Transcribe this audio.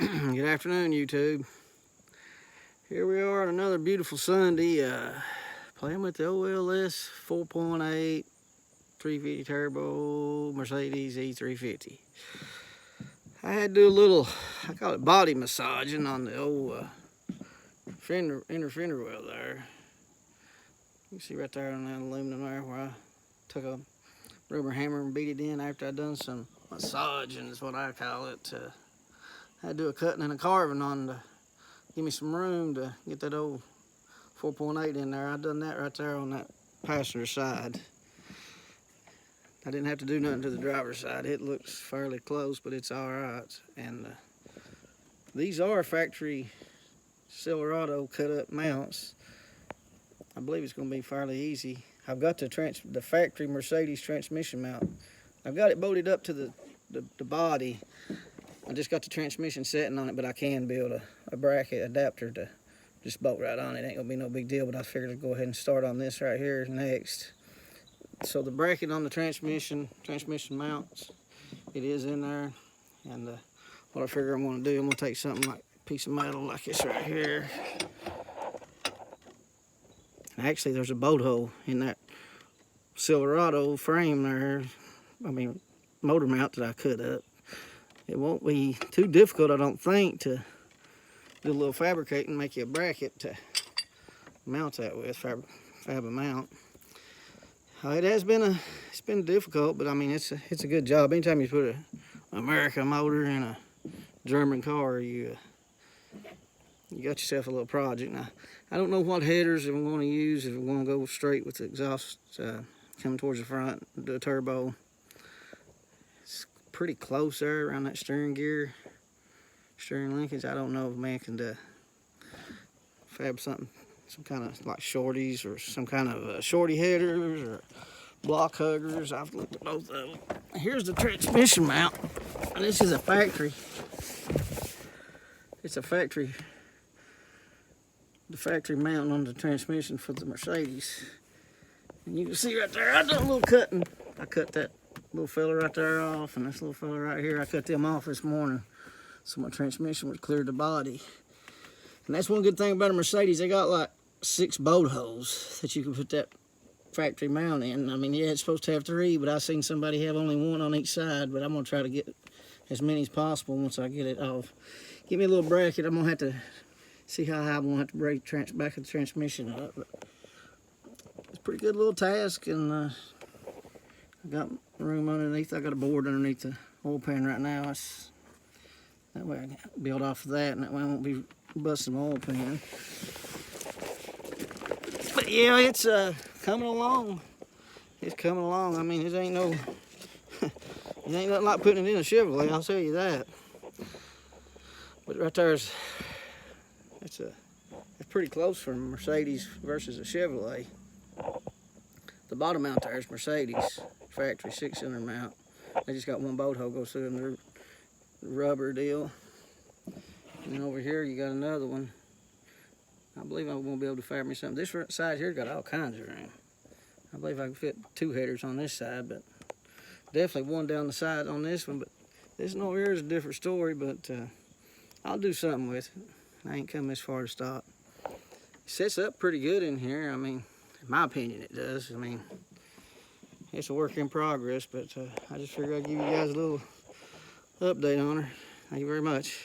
Good afternoon, YouTube. Here we are on another beautiful Sunday, playing with the OLS 4.8 350 turbo Mercedes E350. I had to do a little, I call it body massaging on the old inner fender well there. You can see right there on that aluminum there where I took a rubber hammer and beat it in after I'd done some massaging, is what I call it. I had to do a cutting and a carving on to give me some room to get that old 4.8 in there. I done that right there on that passenger side. I didn't have to do nothing to the driver's side. It looks fairly close, but it's all right. And these are factory Silverado cut up mounts. I believe it's going to be fairly easy. I've got the factory Mercedes transmission mount. I've got it bolted up to the body. I just got the transmission setting on it, but I can build a bracket adapter to just bolt right on it. Ain't gonna be no big deal, but I figured I'd go ahead and start on this right here next. So the bracket on the transmission mounts, it is in there. And what I figure I'm gonna do, I'm gonna take something like a piece of metal like this right here. And actually there's a bolt hole in that Silverado frame there. I mean, motor mount that I cut up. It won't be too difficult, I don't think, to do a little fabricating and make you a bracket to mount that with, fab a mount. It's been difficult, but I mean it's a good job. Anytime you put an American motor in a German car, you got yourself a little project. Now I don't know what headers I'm going to use. If I'm going to go straight with the exhaust coming towards the front, the turbo. Pretty close there around that steering linkage. I don't know if man can fab something, some kind of like shorties or some kind of shorty headers or block huggers. I've looked at both of them. Here's the transmission mount. And this is a factory. It's a factory. The factory mount on the transmission for the Mercedes. And you can see right there, I done a little cutting. I cut that little fella right there off, and this little fella right here, I cut them off this morning so my transmission would clear the body. And that's one good thing about a Mercedes. They got like 6 bolt holes that you can put that factory mount in. I mean, yeah, it's supposed to have 3, but I've seen somebody have only 1 on each side, but I'm going to try to get as many as possible once I get it off. Give me a little bracket. I'm going to have to see how high I'm going to have to break the back of the transmission up. But it's a pretty good little task, and I got room underneath. I got a board underneath the oil pan right now. That way I can build off of that, and that way I won't be busting the oil pan. But yeah, it's coming along. It's coming along. I mean, it ain't nothing like putting it in a Chevrolet, I'll tell you that. But right there's, it's pretty close for a Mercedes versus a Chevrolet. The bottom mount there is Mercedes factory 6-cylinder mount. They just got 1 bolt hole goes through in the rubber deal. And then over here you got another one. I believe I'm going to be able to fire me something. This side here got all kinds of room. I believe I can fit 2 headers on this side, but definitely 1 down the side on this one. But this one over here is a different story, but I'll do something with it. I ain't come this far to stop. It sets up pretty good in here. I mean, in my opinion, it does. I mean, it's a work in progress, but I just figured I'd give you guys a little update on her. Thank you very much.